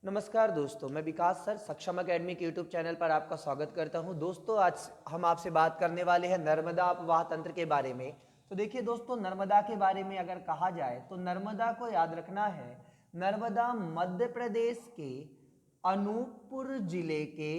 नमस्कार दोस्तों, मैं विकास सर सक्षम अकेडमी के यूट्यूब चैनल पर आपका स्वागत करता हूं। दोस्तों, आज हम आपसे बात करने वाले हैं नर्मदा अपवाह तंत्र के बारे में। तो देखिए दोस्तों, नर्मदा के बारे में अगर कहा जाए तो नर्मदा को याद रखना है। नर्मदा मध्य प्रदेश के अनूपपुर जिले के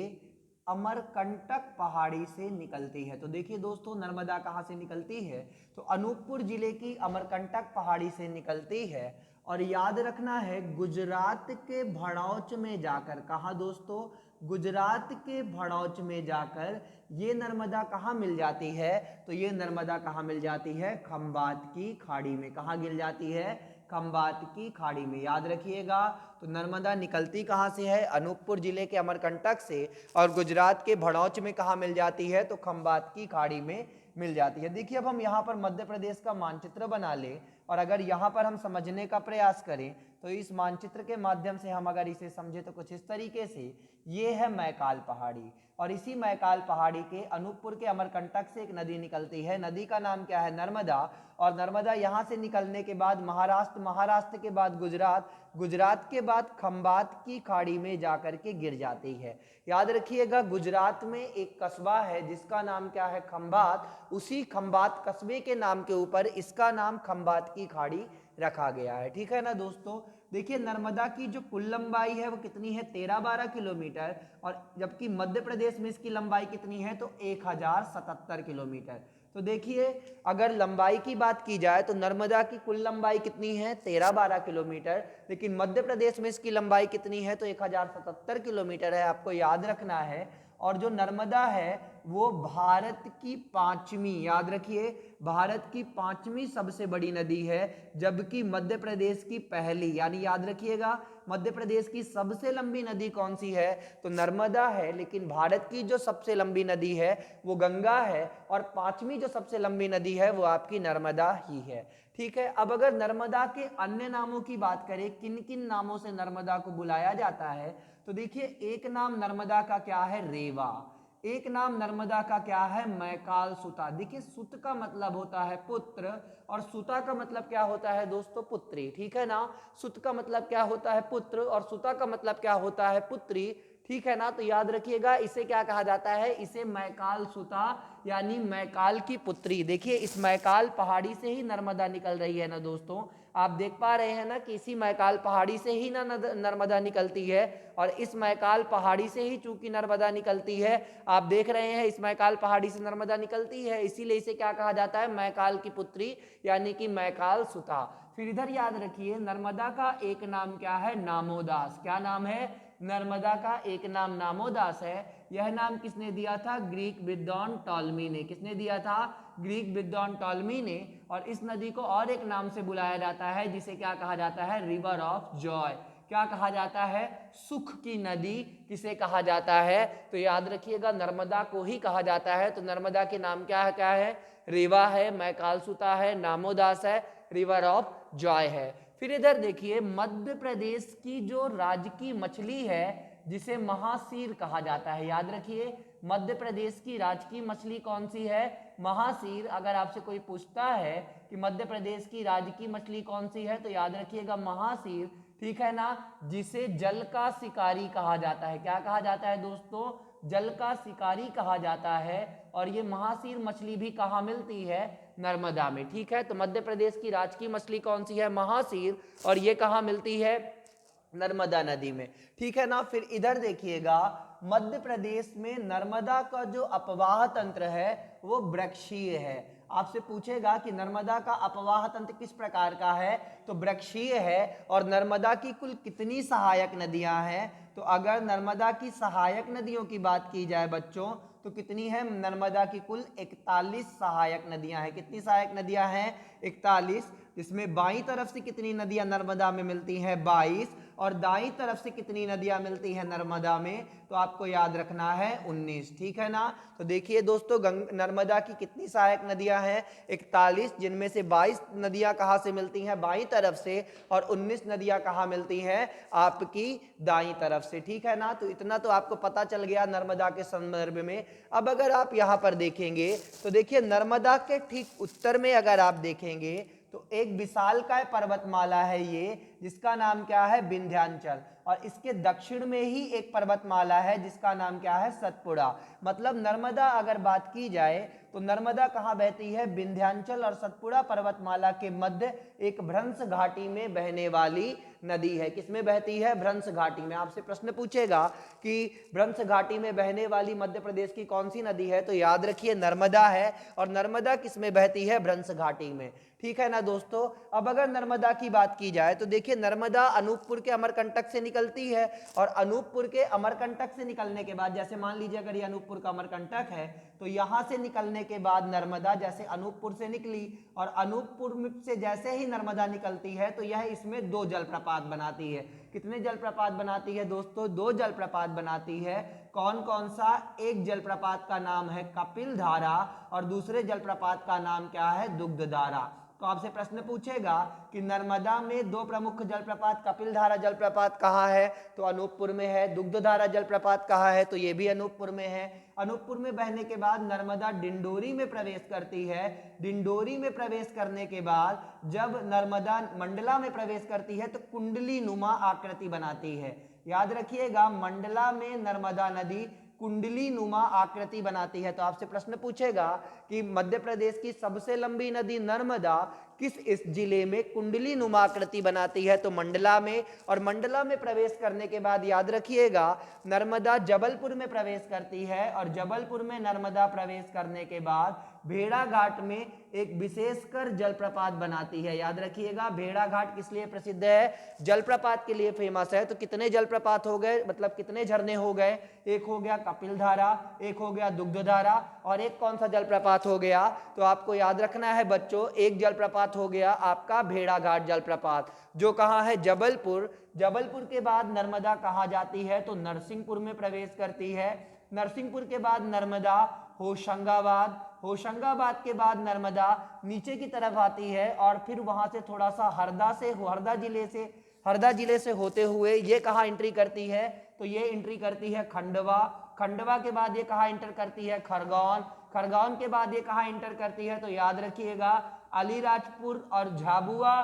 अमरकंटक पहाड़ी से निकलती है। तो देखिए दोस्तों, नर्मदा कहाँ से निकलती है? तो अनूपपुर जिले की अमरकंटक पहाड़ी से निकलती है। और याद रखना है, गुजरात के भड़ौच में जाकर, कहा दोस्तों? गुजरात के भड़ौच में जाकर ये नर्मदा कहाँ मिल जाती है? तो ये नर्मदा कहाँ मिल जाती है? खंबात की खाड़ी में। कहाँ गिर जाती है? खंबात की खाड़ी में। याद रखिएगा। तो नर्मदा निकलती कहाँ से है? अनूपपुर जिले के अमरकंटक से। और गुजरात के भड़ौच में कहाँ मिल जाती है? तो खंबात की खाड़ी में मिल जाती है। देखिए, अब हम यहाँ पर मध्य प्रदेश का मानचित्र बना लें और अगर यहाँ पर हम समझने का प्रयास करें तो इस मानचित्र के माध्यम से हम अगर इसे समझे तो कुछ इस तरीके से, ये है मैकाल पहाड़ी और इसी मैकाल पहाड़ी के अनूपपुर के अमरकंटक से एक नदी निकलती है। नदी का नाम क्या है? नर्मदा। और नर्मदा यहाँ से निकलने के बाद महाराष्ट्र, महाराष्ट्र के बाद गुजरात, गुजरात के बाद खंबात की खाड़ी में जाकर के गिर जाती है। याद रखिएगा, गुजरात में एक कस्बा है जिसका नाम क्या है? खंबात। उसी खंबात कस्बे के नाम के ऊपर इसका नाम खंबात की खाड़ी रखा गया है। ठीक है ना दोस्तों? देखिए, नर्मदा की जो कुल लंबाई है वो कितनी है? 13-12 किलोमीटर। और जबकि मध्य प्रदेश में इसकी लंबाई कितनी है? तो 1077 किलोमीटर। तो देखिए, अगर लंबाई की बात की जाए तो नर्मदा की कुल लंबाई कितनी है? 13-12 किलोमीटर। लेकिन मध्य प्रदेश में इसकी लंबाई कितनी है? तो 1077 किलोमीटर है। आपको याद रखना है। और जो नर्मदा है वो भारत की पांचवी, याद रखिए, भारत की पांचवी सबसे बड़ी नदी है, जबकि मध्य प्रदेश की पहली। यानी याद रखिएगा, मध्य प्रदेश की सबसे लंबी नदी कौन सी है? तो नर्मदा है। लेकिन भारत की जो सबसे लंबी नदी है वो गंगा है और पांचवी जो सबसे लंबी नदी है वो आपकी नर्मदा ही है। ठीक है। अब अगर नर्मदा के अन्य नामों की बात करें, किन किन नामों से नर्मदा को बुलाया जाता है, तो देखिए, एक नाम नर्मदा का क्या है? रेवा। एक नाम नर्मदा का क्या है? मैकाल सुता। देखिए, सुत का मतलब होता है पुत्र और सुता का मतलब क्या होता है दोस्तों? पुत्री। ठीक है ना? सुत का मतलब क्या होता है? पुत्र, और सुता का मतलब क्या होता है? पुत्री। ठीक है ना? तो याद रखिएगा, इसे क्या कहा जाता है? इसे मैकाल सुता यानी मैकाल की पुत्री। देखिए, इस मैकाल पहाड़ी से ही नर्मदा निकल रही है ना दोस्तों। आप देख पा रहे हैं ना कि इसी मैकाल पहाड़ी से ही ना नर्मदा निकलती है। और इस मैकाल पहाड़ी से ही चूंकि नर्मदा निकलती है, आप देख रहे हैं इस मैकाल पहाड़ी से नर्मदा निकलती है, इसीलिए इसे क्या कहा जाता है? मैकाल की पुत्री यानी कि मैकाल सुता। फिर इधर याद रखिए, नर्मदा का एक नाम क्या है? नामोदास। क्या नाम है? नर्मदा का एक नाम नामोदास है। यह नाम किसने दिया था? ग्रीक विद्वान टॉलमी ने। किसने दिया था? ग्रीक विद्वान टॉलमी ने। और इस नदी को और एक नाम से बुलाया जाता है जिसे क्या कहा जाता है? River of Joy. क्या कहा जाता है? सुख की नदी किसे कहा जाता है? तो याद रखिएगा, नर्मदा को ही कहा जाता है। तो नर्मदा के नाम क्या है? क्या है? रेवा है, मैकालसुता है, नामोदास है, रिवर ऑफ जॉय है। फिर इधर देखिए, मध्य प्रदेश की जो राजकीय मछली है जिसे महासीर कहा जाता है, याद रखिए, मध्य प्रदेश की राजकीय मछली कौन सी है? महासीर। अगर आपसे कोई पूछता है कि मध्य प्रदेश की राजकीय मछली कौन सी है, तो याद रखिएगा महासीर। ठीक है ना? जिसे जल का शिकारी कहा जाता है। क्या कहा जाता है दोस्तों? जल का शिकारी कहा जाता है। और ये महासीर मछली भी कहाँ मिलती है? नर्मदा में। ठीक है। तो मध्य प्रदेश की राजकीय मछली कौन सी है? महासीर। और ये कहाँ मिलती है? नर्मदा नदी में। ठीक है ना? फिर इधर देखिएगा, मध्य प्रदेश में नर्मदा का जो अपवाह तंत्र है वो वृक्षीय है। आपसे पूछेगा कि नर्मदा का अपवाह तंत्र किस प्रकार का है, तो वृक्षीय है। और नर्मदा की कुल कितनी सहायक नदियां हैं? तो अगर नर्मदा की सहायक नदियों की बात की जाए बच्चों, तो कितनी है? नर्मदा की कुल 41 सहायक नदियां हैं। कितनी सहायक नदियां हैं? 41। इसमें बाईं तरफ से कितनी नदियां नर्मदा में मिलती हैं? 22। और दाईं तरफ से कितनी नदियां मिलती हैं नर्मदा में? तो आपको याद रखना है 19। ठीक है ना? तो देखिए दोस्तों, नर्मदा की कितनी सहायक नदियां हैं? 41, जिनमें से 22 नदियां कहाँ से मिलती हैं? बाईं तरफ से। और 19 नदियां कहाँ मिलती हैं? आपकी दाईं तरफ से। ठीक है ना? तो इतना तो आपको पता चल गया नर्मदा के संदर्भ में। अब अगर आप यहाँ पर देखेंगे तो देखिए, नर्मदा के ठीक उत्तर में अगर आप देखेंगे तो एक विशालकाय पर्वतमाला है ये, जिसका नाम क्या है, विंध्याचल। और इसके दक्षिण में ही एक पर्वतमाला है जिसका नाम क्या है, सतपुड़ा। मतलब नर्मदा अगर बात की जाए तो नर्मदा कहाँ बहती है, विंध्याचल और सतपुड़ा पर्वतमाला के मध्य एक भ्रंश घाटी में बहने वाली नदी है। किसमें बहती है, भ्रंश घाटी में। आपसे प्रश्न पूछेगा कि भ्रंश घाटी में बहने वाली मध्य प्रदेश की कौन सी नदी है, तो याद रखिए नर्मदा है। और नर्मदा किसमें बहती है, भ्रंश घाटी में। ठीक है ना दोस्तों। अब अगर नर्मदा की बात की जाए तो देखिए नर्मदा अनूपपुर के अमरकंटक से निकलती है, और अनूपपुर के अमरकंटक से निकलने के बाद, जैसे मान लीजिए अगर ये अनूपपुर का अमरकंटक है, तो यहां से निकलने के बाद नर्मदा जैसे अनूपपुर से निकली, और अनूपपुर से जैसे ही नर्मदा निकलती है तो यह इसमें दो जलप्रपात बनाती है। कितने जलप्रपात बनाती है दोस्तों, दो जलप्रपात बनाती है। कौन कौन सा, एक जलप्रपात का नाम है कपिल धारा और दूसरे जलप्रपात का नाम क्या है, दुग्ध धारा। तो आपसे प्रश्न पूछेगा कि नर्मदा में दो प्रमुख जलप्रपात, कपिल धारा जलप्रपात कहाँ है, तो अनूपपुर में है। दुग्ध धारा जलप्रपात कहाँ है, तो ये भी अनूपपुर में है। अनूपपुर में बहने के बाद नर्मदा डिंडोरी में प्रवेश करती है। डिंडोरी में प्रवेश करने के बाद जब नर्मदा मंडला में प्रवेश करती है तो कुंडली नुमा आकृति बनाती है। याद रखिएगा, मंडला में नर्मदा नदी कुंडली नुमा आकृति बनाती है। तो आपसे प्रश्न पूछेगा कि मध्य प्रदेश की सबसे लंबी नदी नर्मदा किस इस जिले में कुंडली नुमा आकृति बनाती है, तो मंडला में। और मंडला में प्रवेश करने के बाद याद रखिएगा नर्मदा जबलपुर में प्रवेश करती है, और जबलपुर में नर्मदा प्रवेश करने के बाद भेड़ा घाट में एक विशेषकर जलप्रपात बनाती है। याद रखिएगा भेड़ा घाट किस लिए प्रसिद्ध है, जलप्रपात के लिए फेमस है। तो कितने जलप्रपात हो गए, मतलब कितने झरने हो गए, एक हो गया कपिल धारा, एक हो गया दुग्ध धारा, और एक कौन सा जलप्रपात हो गया, तो आपको याद रखना है बच्चों, एक जलप्रपात हो गया आपका भेड़ा घाट जलप्रपात, जो कहाँ है, जबलपुर। जबलपुर के बाद नर्मदा कहाँ जाती है, तो नरसिंहपुर में प्रवेश करती है। नरसिंहपुर के बाद नर्मदा होशंगाबाद, होशंगाबाद के बाद नर्मदा नीचे की तरफ आती है, और फिर वहां से थोड़ा सा हरदा जिले से होते हुए ये कहाँ एंट्री करती है, तो ये एंट्री करती है खंडवा। खंडवा के बाद ये कहाँ एंटर करती है, खरगोन। खरगोन के बाद ये कहाँ एंटर करती है, तो याद रखिएगा अलीराजपुर और झाबुआ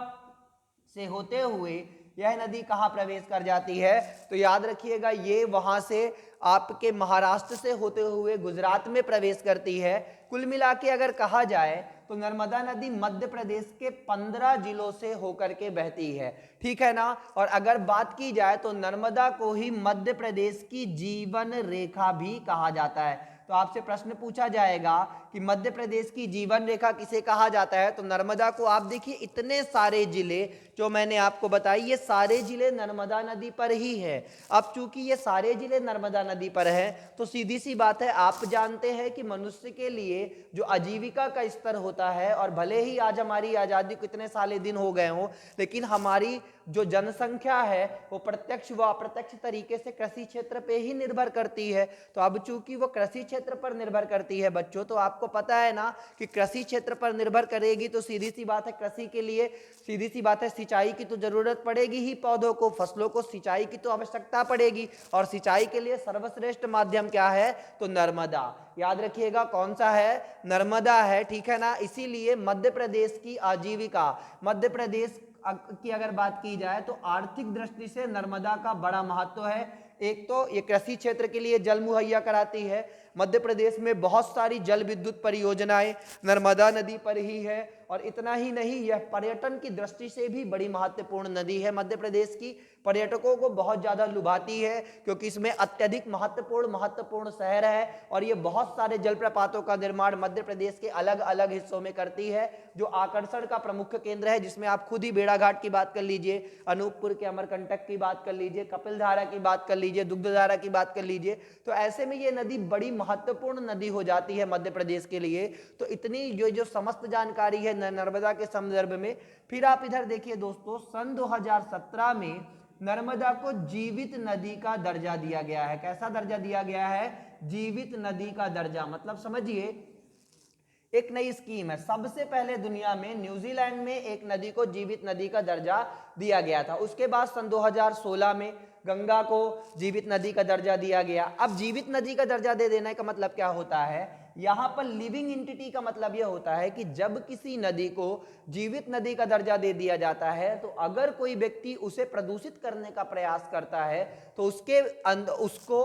से होते हुए यह नदी कहाँ प्रवेश कर जाती है, तो याद रखिएगा ये वहां से आपके महाराष्ट्र से होते हुए गुजरात में प्रवेश करती है। कुल मिला के अगर कहा जाए तो नर्मदा नदी मध्य प्रदेश के 15 जिलों से होकर के बहती है। ठीक है ना। और अगर बात की जाए तो नर्मदा को ही मध्य प्रदेश की जीवन रेखा भी कहा जाता है। तो आपसे प्रश्न पूछा जाएगा कि मध्य प्रदेश की जीवन रेखा किसे कहा जाता है, तो नर्मदा को। आप देखिए इतने सारे जिले जो मैंने आपको बताई, ये सारे जिले नर्मदा नदी पर ही है। अब चूंकि ये सारे जिले नर्मदा नदी पर है तो सीधी सी बात है, आप जानते हैं कि मनुष्य के लिए जो आजीविका का स्तर होता है, और भले ही आज हमारी आज़ादी को इतने साले दिन हो गए हों, लेकिन हमारी जो जनसंख्या है वो प्रत्यक्ष व अप्रत्यक्ष तरीके से कृषि क्षेत्र पे ही निर्भर करती है। तो अब चूंकि वो कृषि क्षेत्र पर निर्भर करती है बच्चों, तो आपको पता है ना कि कृषि क्षेत्र पर निर्भर करेगी तो सीधी सी बात है कृषि के लिए सीधी सी बात है सिंचाई की तो जरूरत पड़ेगी ही, पौधों को, फसलों को सिंचाई की तो आवश्यकता पड़ेगी। और सिंचाई के लिए सर्वश्रेष्ठ माध्यम क्या है, तो नर्मदा। याद रखिएगा कौन सा है, नर्मदा है। ठीक है ना। इसीलिए मध्य प्रदेश की आजीविका, मध्य प्रदेश की अगर बात की जाए तो आर्थिक दृष्टि से नर्मदा का बड़ा महत्व है। एक तो ये कृषि क्षेत्र के लिए जल मुहैया कराती है। मध्य प्रदेश में बहुत सारी जल विद्युत परियोजनाएं नर्मदा नदी पर ही है। और इतना ही नहीं, यह पर्यटन की दृष्टि से भी बड़ी महत्वपूर्ण नदी है। मध्य प्रदेश की पर्यटकों को बहुत ज़्यादा लुभाती है क्योंकि इसमें अत्यधिक महत्वपूर्ण शहर है, और ये बहुत सारे जलप्रपातों का निर्माण मध्य प्रदेश के अलग अलग हिस्सों में करती है, जो आकर्षण का प्रमुख केंद्र है। जिसमें आप खुद ही भेड़ा घाट की बात कर लीजिए, अनूपपुर के अमरकंटक की बात कर लीजिए, कपिल धारा की बात कर लीजिए, दुग्ध धारा की बात कर लीजिए। तो ऐसे में ये नदी बड़ी महत्वपूर्ण नदी हो जाती है मध्य प्रदेश के लिए। तो इतनी जो समस्त जानकारी है नर्मदा के संदर्भ में। फिर आप इधर देखिए दोस्तों, सन 2017 में नर्मदा को जीवित नदी का दर्जा दिया गया है। कैसा दर्जा दिया गया है, जीवित नदी का दर्जा। मतलब समझिए एक नई स्कीम है। सबसे पहले दुनिया में न्यूजीलैंड में एक नदी को जीवित नदी का दर्जा दिया गया था। उसके बाद सन 2016 में गंगा को जीवित नदी का दर्जा दिया गया। अब जीवित नदी का दर्जा दे देने का मतलब क्या होता है, यहाँ पर लिविंग एंटिटी का मतलब यह होता है कि जब किसी नदी को जीवित नदी का दर्जा दे दिया जाता है तो अगर कोई व्यक्ति उसे प्रदूषित करने का प्रयास करता है तो उसको,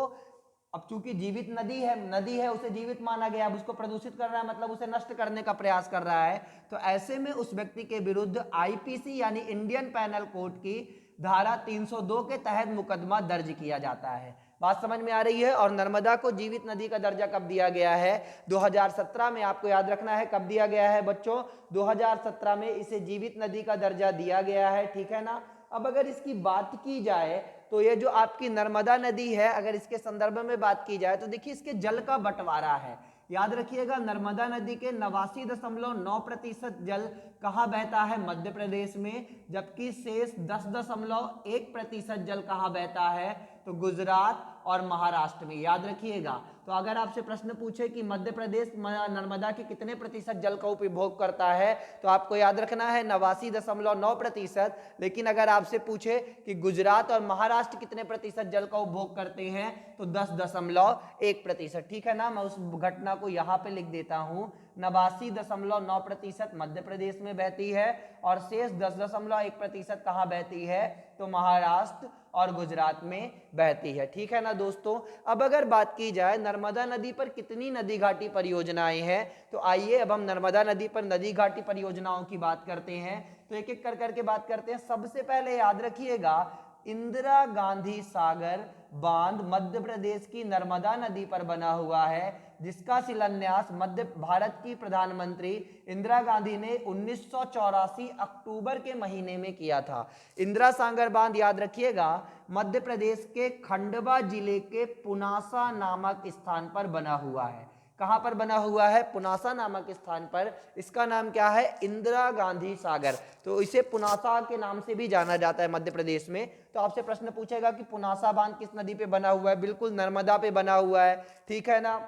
अब चूंकि जीवित नदी है उसे जीवित माना गया, अब उसको प्रदूषित कर रहा है मतलब उसे नष्ट करने का प्रयास कर रहा है, तो ऐसे में उस व्यक्ति के विरुद्ध आईपीसी यानी इंडियन पैनल कोड की धारा 302 के तहत मुकदमा दर्ज किया जाता है। बात समझ में आ रही है। और नर्मदा को जीवित नदी का दर्जा कब दिया गया है? 2017 में। आपको याद रखना है कब दिया गया है बच्चों? 2017 में इसे जीवित नदी का दर्जा दिया गया है, ठीक है ना। अब अगर इसकी बात की जाए तो ये जो आपकी नर्मदा नदी है, अगर इसके संदर्भ में बात की जाए तो देखिए इसके जल का बंटवारा है। याद रखिएगा नर्मदा नदी के 89.9% जल कहाँ बहता है? मध्य प्रदेश में, जबकि शेष 10.1% जल कहाँ बहता है? तो गुजरात और महाराष्ट्र में। याद रखिएगा। तो अगर आपसे प्रश्न पूछे कि मध्य प्रदेश नर्मदा के कितने प्रतिशत जल का उपभोग करता है तो आपको याद रखना है 89.9%। लेकिन अगर आपसे पूछे कि गुजरात और महाराष्ट्र कितने प्रतिशत जल का उपभोग करते हैं तो 10.1%, ठीक है ना। मैं उस घटना को यहाँ पे लिख देता हूँ। 89.9% मध्य प्रदेश में बहती है और शेष 10.1% कहाँ बहती है? तो महाराष्ट्र और गुजरात में बहती है, ठीक है ना दोस्तों। अब अगर बात की जाए नर्मदा नदी पर कितनी नदी घाटी परियोजनाएं हैं, तो आइए अब हम नर्मदा नदी पर नदी घाटी परियोजनाओं की बात करते हैं। तो एक एक कर करके बात करते हैं। सबसे पहले याद रखिएगा इंदिरा गांधी सागर बांध मध्य प्रदेश की नर्मदा नदी पर बना हुआ है, जिसका शिलान्यास मध्य भारत की प्रधानमंत्री इंदिरा गांधी ने 1984 अक्टूबर के महीने में किया था। इंदिरा सागर बांध याद रखिएगा मध्य प्रदेश के खंडवा जिले के पुनासा नामक स्थान पर बना हुआ है। कहां पर बना हुआ है? पुनासा नामक स्थान पर। इसका नाम क्या है? इंदिरा गांधी सागर। तो इसे पुनासा के नाम से भी जाना जाता है मध्य प्रदेश में। तो आपसे प्रश्न पूछेगा कि पुनासा बांध किस नदी पे बना हुआ है? बिल्कुल नर्मदा पे बना हुआ है, ठीक है ना।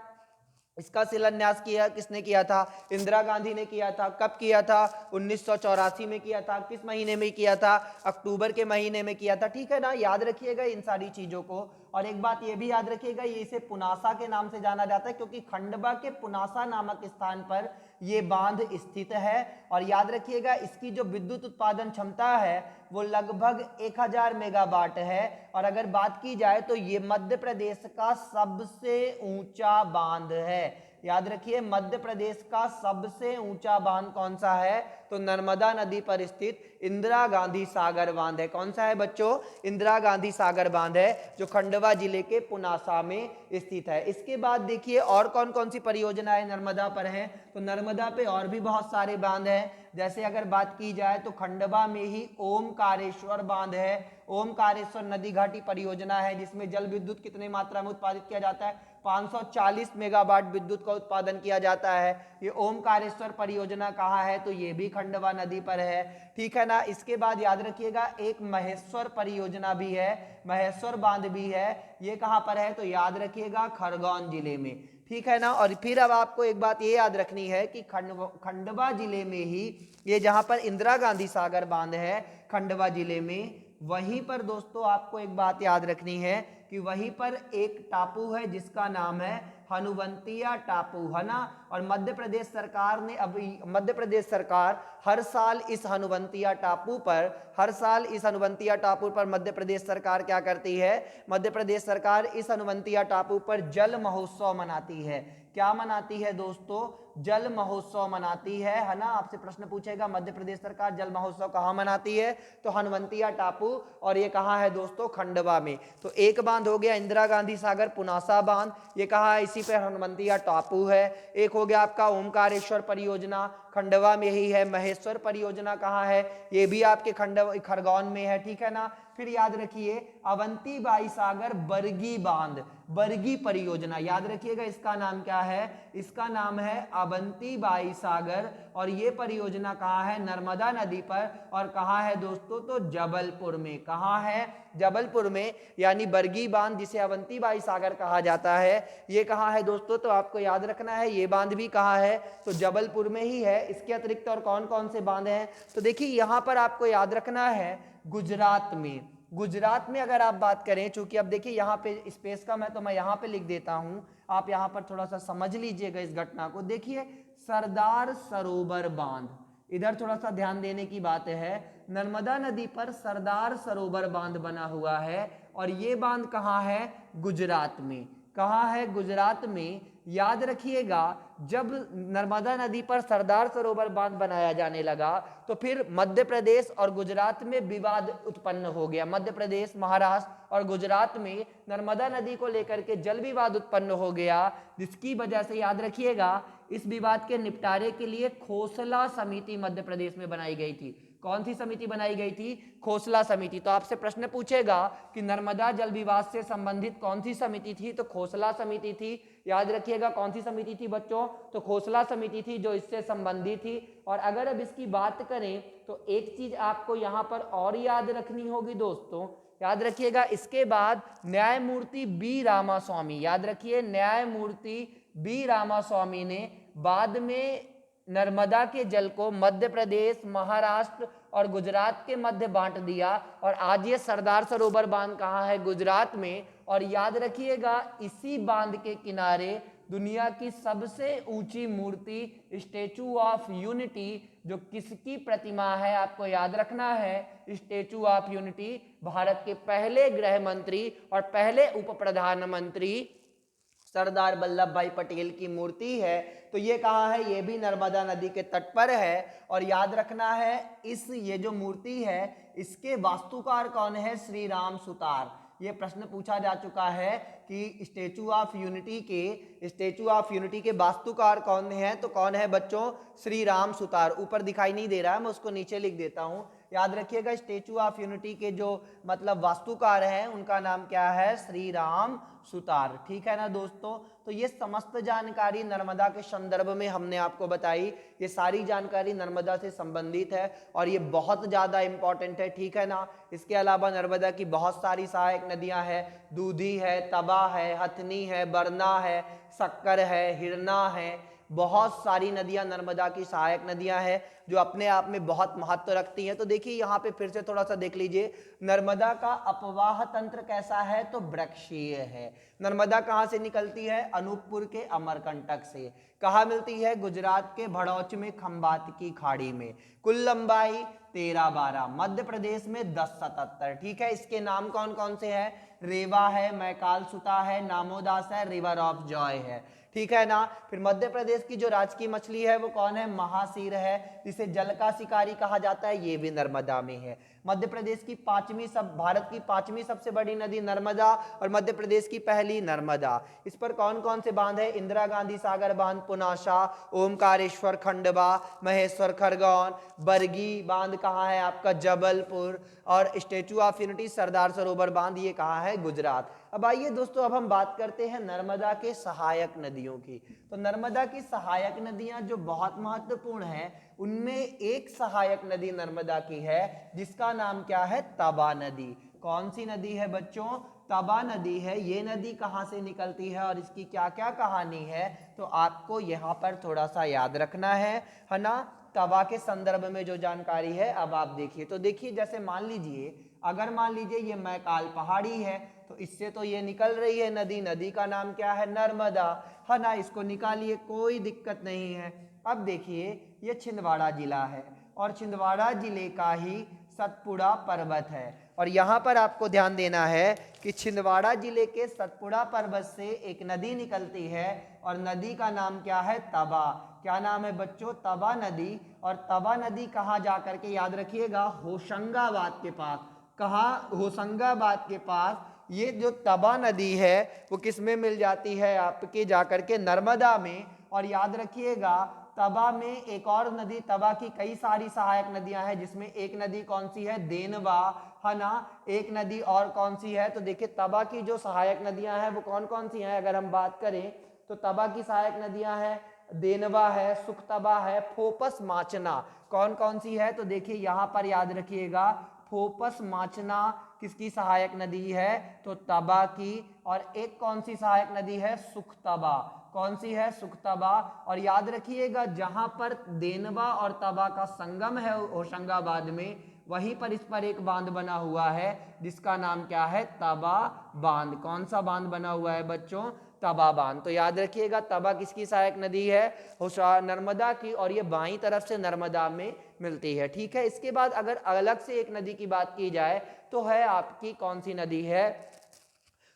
इसका शिलान्यास किया किसने किया था? इंदिरा गांधी ने किया था। कब किया था? 1984 में किया था। किस महीने में किया था? अक्टूबर के महीने में किया था, ठीक है ना। याद रखिएगा इन सारी चीजों को। और एक बात ये भी याद रखिएगा, ये इसे पुनासा के नाम से जाना जाता है क्योंकि खंडवा के पुनासा नामक स्थान पर ये बांध स्थित है। और याद रखिएगा इसकी जो विद्युत उत्पादन क्षमता है वो लगभग 1000 मेगावाट है। और अगर बात की जाए तो ये मध्य प्रदेश का सबसे ऊंचा बांध है। याद रखिए मध्य प्रदेश का सबसे ऊंचा बांध कौन सा है? तो नर्मदा नदी पर स्थित इंदिरा गांधी सागर बांध है। कौन सा है बच्चों? इंदिरा गांधी सागर बांध है, जो खंडवा जिले के पुनासा में स्थित है। इसके बाद देखिए और कौन कौन सी परियोजनाएं नर्मदा पर हैं। तो नर्मदा पे और भी बहुत सारे बांध हैं। जैसे अगर बात की जाए तो खंडवा में ही ओमकारेश्वर बांध है। ओमकारेश्वर नदी घाटी परियोजना है जिसमें जल विद्युत कितने मात्रा में उत्पादित किया जाता है? 540 मेगावाट विद्युत का उत्पादन किया जाता है। ये ओमकारेश्वर परियोजना कहाँ है? तो ये भी खंडवा नदी पर है, ठीक है ना। इसके बाद याद रखिएगा एक महेश्वर परियोजना भी है, महेश्वर बांध भी है। ये कहाँ पर है? तो याद रखिएगा खरगोन जिले में, ठीक है ना। और फिर अब आपको एक बात ये याद रखनी है कि खंडवा जिले में ही ये जहां पर इंदिरा गांधी सागर बांध है खंडवा जिले में, वहीं पर दोस्तों आपको एक बात याद रखनी है कि वहीं पर एक टापू है जिसका नाम है हनुवंतिया टापू, है ना। और मध्य प्रदेश सरकार ने मध्य प्रदेश सरकार हर साल इस हनुवंतिया टापू पर मध्य प्रदेश सरकार क्या करती है? मध्य प्रदेश सरकार इस हनुवंतिया टापू पर जल महोत्सव मनाती है। क्या मनाती है दोस्तों? जल महोत्सव मनाती है ना। आपसे प्रश्न पूछेगा मध्य प्रदेश सरकार जल महोत्सव कहाँ मनाती है? तो हनुवंतिया टापू, और ये कहाँ है दोस्तों? खंडवा में। तो एक बांध हो गया इंदिरा गांधी सागर पुनासा बांध, ये कहाँ है? इसी पे हनुवंतिया टापू है। एक हो गया आपका ओमकारेश्वर परियोजना, खंडवा में ही है। महेश्वर परियोजना कहाँ है? ये भी आपके खरगोन में है, ठीक है ना। फिर याद रखिए अवंतीबाई सागर बरगी बांध, बरगी परियोजना, याद रखिएगा इसका नाम क्या है? इसका नाम है अवंतीबाई सागर। और ये परियोजना कहाँ है? नर्मदा नदी पर। और कहाँ है दोस्तों? तो जबलपुर में। कहाँ है? जबलपुर में। यानी बरगी बांध जिसे अवंतीबाई सागर कहा जाता है, ये कहाँ है दोस्तों? तो आपको याद रखना है ये बांध भी कहाँ है? तो जबलपुर में ही है। इसके अतिरिक्त और कौन कौन से बांध हैं? तो देखिए यहाँ पर आपको याद रखना है गुजरात में, गुजरात में अगर आप बात करें, चूंकि अब देखिए यहाँ पे स्पेस कम है तो मैं यहाँ पे लिख देता हूँ, आप यहाँ पर थोड़ा सा समझ लीजिएगा इस घटना को। देखिए सरदार सरोवर बांध, इधर थोड़ा सा ध्यान देने की बात है। नर्मदा नदी पर सरदार सरोवर बांध बना हुआ है और ये बांध कहाँ है? गुजरात में। कहाँ है? गुजरात में। याद रखिएगा जब नर्मदा नदी पर सरदार सरोवर बांध बनाया जाने लगा तो फिर मध्य प्रदेश और गुजरात में विवाद उत्पन्न हो गया। मध्य प्रदेश, महाराष्ट्र और गुजरात में नर्मदा नदी को लेकर के जल विवाद उत्पन्न हो गया, जिसकी वजह से याद रखिएगा इस विवाद के निपटारे के लिए खोसला समिति मध्य प्रदेश में बनाई गई थी। कौन सी समिति बनाई गई थी? खोसला समिति। तो आपसे प्रश्न पूछेगा कि नर्मदा जल विवाद से संबंधित कौन सी समिति थी? तो खोसला समिति थी। याद रखिएगा कौन सी समिति थी बच्चों? तो खोसला समिति थी जो इससे संबंधित थी। और अगर अब इसकी बात करें तो एक चीज आपको यहाँ पर और याद रखनी होगी दोस्तों, याद रखिएगा इसके बाद न्यायमूर्ति बी रामास्वामी, याद रखिए न्यायमूर्ति बी रामास्वामी ने बाद में नर्मदा के जल को मध्य प्रदेश, महाराष्ट्र और गुजरात के मध्य बांट दिया और आज ये सरदार सरोवर बांध कहाँ है? गुजरात में। और याद रखिएगा इसी बांध के किनारे दुनिया की सबसे ऊंची मूर्ति स्टैचू ऑफ यूनिटी, जो किसकी प्रतिमा है आपको याद रखना है? स्टैचू ऑफ यूनिटी भारत के पहले गृह मंत्री और पहले उप प्रधानमंत्री सरदार वल्लभ भाई पटेल की मूर्ति है। तो ये कहाँ है? ये भी नर्मदा नदी के तट पर है। और याद रखना है ये जो मूर्ति है इसके वास्तुकार कौन है? श्री राम सुतार। ये प्रश्न पूछा जा चुका है कि स्टैचू ऑफ यूनिटी के वास्तुकार कौन है? तो कौन है बच्चों? श्री राम सुतार। ऊपर दिखाई नहीं दे रहा है, मैं उसको नीचे लिख देता हूँ। याद रखिएगा स्टैचू ऑफ यूनिटी के जो मतलब वास्तुकार हैं उनका नाम क्या है? श्री राम सुतार। ठीक है ना दोस्तों? तो ये समस्त जानकारी नर्मदा के संदर्भ में हमने आपको बताई। ये सारी जानकारी नर्मदा से संबंधित है और ये बहुत ज़्यादा इंपॉर्टेंट है। ठीक है ना? इसके अलावा नर्मदा की बहुत सारी सहायक नदियां हैं। दूधी है, तबा है, हथनी है, बरना है, शक्कर है, हिरना है। बहुत सारी नदियां नर्मदा की सहायक नदियां हैं जो अपने आप में बहुत महत्व रखती हैं। तो देखिए यहाँ पे फिर से थोड़ा सा देख लीजिए, नर्मदा का अपवाह तंत्र कैसा है? तो वृक्षीय है। नर्मदा कहाँ से निकलती है? अनूपपुर के अमरकंटक से। कहाँ मिलती है? गुजरात के भड़ौच में खंबात की खाड़ी में। कुल लंबाई 13-12, मध्य प्रदेश में 10-77। ठीक है, इसके नाम कौन कौन से हैं? रेवा है, मैकाल सुता है, नामोदास है, रिवर ऑफ जॉय है। ठीक है ना? फिर मध्य प्रदेश की जो राजकीय मछली है वो कौन है? महासीर है, जिसे जल का शिकारी कहा जाता है, ये भी नर्मदा में है। मध्य प्रदेश की भारत की पांचवी सबसे बड़ी नदी नर्मदा और मध्य प्रदेश की पहली नर्मदा। इस पर कौन कौन से बांध है? इंदिरा गांधी सागर बांध पुनासा, ओमकारेश्वर खंडवा, महेश्वर खरगोन, बरगी बांध कहाँ है आपका? जबलपुर। और statue of unity Sardar Sarovar बांध ये कहाँ है? गुजरात। अब आइए दोस्तों, अब हम बात करते हैं नर्मदा के सहायक नदियों की। तो नर्मदा की सहायक नदियां जो बहुत महत्वपूर्ण हैं, उनमें एक सहायक नदी नर्मदा की है जिसका नाम क्या है? तबा नदी। कौन सी नदी है बच्चों? तबा नदी है। ये नदी कहाँ से निकलती है और इसकी क्या क्या कहानी है? तो आपको यहाँ पर थोड़ा सा याद रखना है ना? तबा के संदर्भ में जो जानकारी है अब आप देखिए। तो देखिए जैसे मान लीजिए, अगर मान लीजिए ये मैकाल पहाड़ी है तो इससे तो ये निकल रही है नदी, नदी का नाम क्या है? नर्मदा, है ना? इसको निकालिए, कोई दिक्कत नहीं है। अब देखिए ये छिंदवाड़ा जिला है और छिंदवाड़ा जिले का ही सतपुड़ा पर्वत है। और यहाँ पर आपको ध्यान देना है कि छिंदवाड़ा जिले के सतपुड़ा पर्वत से एक नदी निकलती है और नदी का नाम क्या है? तबा। क्या नाम है बच्चों? तबा नदी। और तबा नदी कहाँ जा करके, याद रखिएगा, होशंगाबाद के पास। कहाँ? होशंगाबाद के पास ये जो तबा नदी है वो किस में मिल जाती है आपके? जाकर के नर्मदा में। और याद रखिएगा तबा में एक और नदी, तबा की कई सारी सहायक नदियां हैं जिसमें एक नदी कौन सी है? देनवा, है ना? एक नदी और कौन सी है? तो देखिए तबा की जो सहायक नदियां हैं वो कौन कौन सी हैं अगर हम बात करें तो तबा की सहायक नदियां हैं देनवा है, सुखतबा है, फोपस माचना। कौन कौन सी है? तो देखिए यहाँ पर याद रखिएगा फोपस माचना किसकी सहायक नदी है? तो तबा की। और एक कौन सी सहायक नदी है? सुखतबा। कौन सी है? सुखतबा। और याद रखिएगा जहां पर देनवा और तबा का संगम है होशंगाबाद में, वहीं पर इस पर एक बांध बना हुआ है जिसका नाम क्या है, तवा बांध। कौन सा बांध बना हुआ है बच्चों, तवा बांध। तो याद रखिएगा तवा किसकी सहायक नदी है, नर्मदा की, और ये बाईं तरफ से नर्मदा में मिलती है। ठीक है, इसके बाद अगर अलग से एक नदी की बात की जाए तो है आपकी कौन सी नदी है,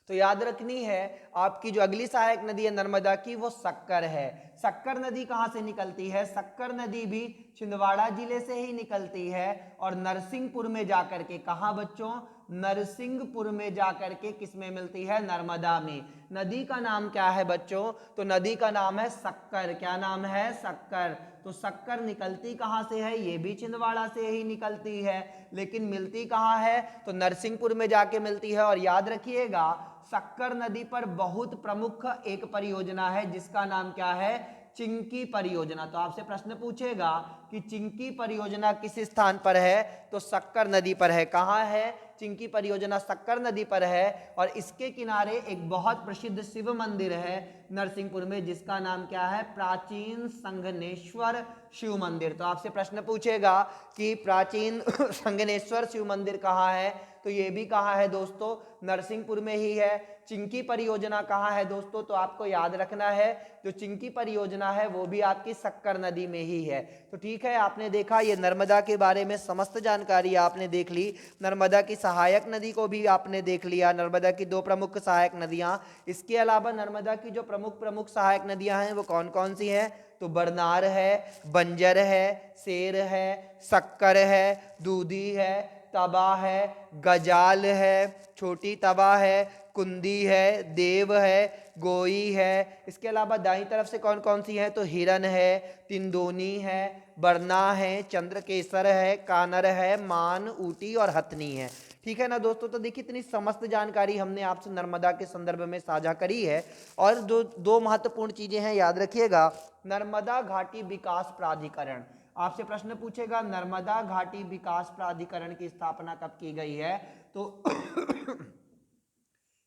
तो याद रखनी है आपकी जो अगली सहायक नदी है नर्मदा की वो सक्कर है। सक्कर नदी कहां से निकलती है, सक्कर नदी भी छिंदवाड़ा जिले से ही निकलती है और नरसिंहपुर में जाकर के, कहां बच्चों, नरसिंहपुर में जाकर के किस में मिलती है, नर्मदा में। नदी का नाम क्या है बच्चों, तो नदी का नाम है सक्कर। क्या नाम है, सक्कर। तो सक्कर निकलती कहां से है, ये भी छिंदवाड़ा से ही निकलती है, लेकिन मिलती कहां है, तो नरसिंहपुर में जाके मिलती है। और याद रखिएगा सक्कर नदी पर बहुत प्रमुख एक परियोजना है जिसका नाम क्या है, चिंकी परियोजना। तो आपसे प्रश्न पूछेगा कि चिंकी परियोजना किस स्थान पर है, तो सक्कर नदी पर है। कहां है, चिंकी परियोजना सक्कर नदी पर है। और इसके किनारे एक बहुत प्रसिद्ध शिव मंदिर है नरसिंहपुर में जिसका नाम क्या है, प्राचीन संगनेश्वर शिव मंदिर। तो आपसे प्रश्न पूछेगा कि प्राचीन संगनेश्वर शिव मंदिर कहाँ है, तो ये भी कहाँ है दोस्तों, नरसिंहपुर में ही है। चिंकी परियोजना कहाँ है दोस्तों, तो आपको याद रखना है जो चिंकी परियोजना है वो भी आपकी सक्कर नदी में ही है। तो ठीक है, आपने देखा ये नर्मदा के बारे में समस्त जानकारी आपने देख ली, नर्मदा की सहायक नदी को भी आपने देख लिया, नर्मदा की दो प्रमुख सहायक नदियां। इसके अलावा नर्मदा की जो प्रमुख सहायक नदियां हैं वो कौन कौन सी हैं, तो बरनार है, बंजर है, सेर है, सक्कर है, दूधी है, तवा है, गजाल है, छोटी तवा है, कुंदी है, देव है, गोई है। इसके अलावा दाईं तरफ से कौन कौन सी है, तो हिरन है, तिंदोनी है, बरना है, चंद्रकेसर है, कानर है, मान, ऊटी और हथनी है। ठीक है ना दोस्तों, तो देखिए इतनी समस्त जानकारी हमने आपसे नर्मदा के संदर्भ में साझा करी है। और जो दो महत्वपूर्ण चीजें हैं याद रखिएगा, नर्मदा घाटी विकास प्राधिकरण, आपसे प्रश्न पूछेगा नर्मदा घाटी विकास प्राधिकरण की स्थापना कब की गई है, तो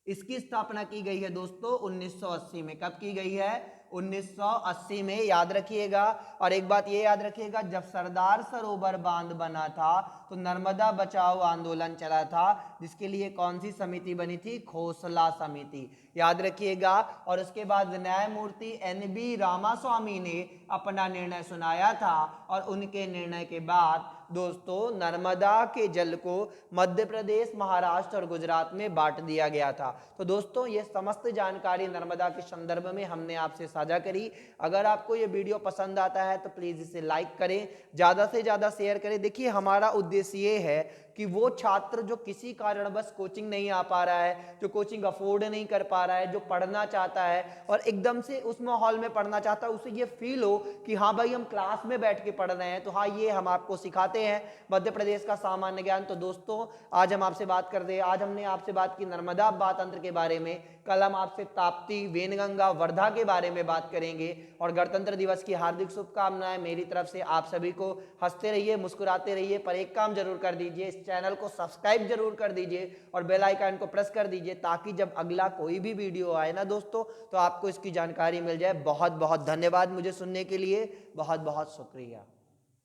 इसकी स्थापना की गई है दोस्तों 1980 में। कब की गई है, 1980 में, याद रखिएगा। और एक बात ये याद रखिएगा, जब सरदार सरोवर बांध बना था तो नर्मदा बचाओ आंदोलन चला था, जिसके लिए कौन सी समिति बनी थी, खोसला समिति, याद रखिएगा। और उसके बाद न्यायमूर्ति NB रामास्वामी ने अपना निर्णय सुनाया था और उनके निर्णय के बाद दोस्तों नर्मदा के जल को मध्य प्रदेश, महाराष्ट्र और गुजरात में बांट दिया गया था। तो दोस्तों ये समस्त जानकारी नर्मदा के संदर्भ में हमने आपसे साझा करी। अगर आपको ये वीडियो पसंद आता है तो प्लीज इसे लाइक करें, ज्यादा से ज्यादा शेयर करें। देखिए हमारा उद्देश्य ये है कि वो छात्र जो किसी कारणवश कोचिंग नहीं आ पा रहा है, जो कोचिंग अफोर्ड नहीं कर पा रहा है, जो पढ़ना चाहता है और एकदम से उस माहौल में पढ़ना चाहता है, उसे ये फील हो कि हाँ भाई हम क्लास में बैठ के पढ़ रहे हैं, तो हाँ ये हम आपको सिखाते हैं मध्य प्रदेश का सामान्य ज्ञान। तो दोस्तों आज हम आपसे बात कर रहे हैं, आज हमने आपसे बात की नर्मदा बातंत्र के बारे में, कल हम आपसे ताप्ती, वेनगंगा, वर्धा के बारे में बात करेंगे। और गणतंत्र दिवस की हार्दिक शुभकामनाएं मेरी तरफ से आप सभी को। हंसते रहिए, मुस्कुराते रहिए, पर एक काम जरूर कर दीजिए, इस चैनल को सब्सक्राइब जरूर कर दीजिए और बेल आइकन को प्रेस कर दीजिए ताकि जब अगला कोई भी वीडियो आए ना दोस्तों तो आपको इसकी जानकारी मिल जाए। बहुत बहुत धन्यवाद मुझे सुनने के लिए, बहुत बहुत शुक्रिया।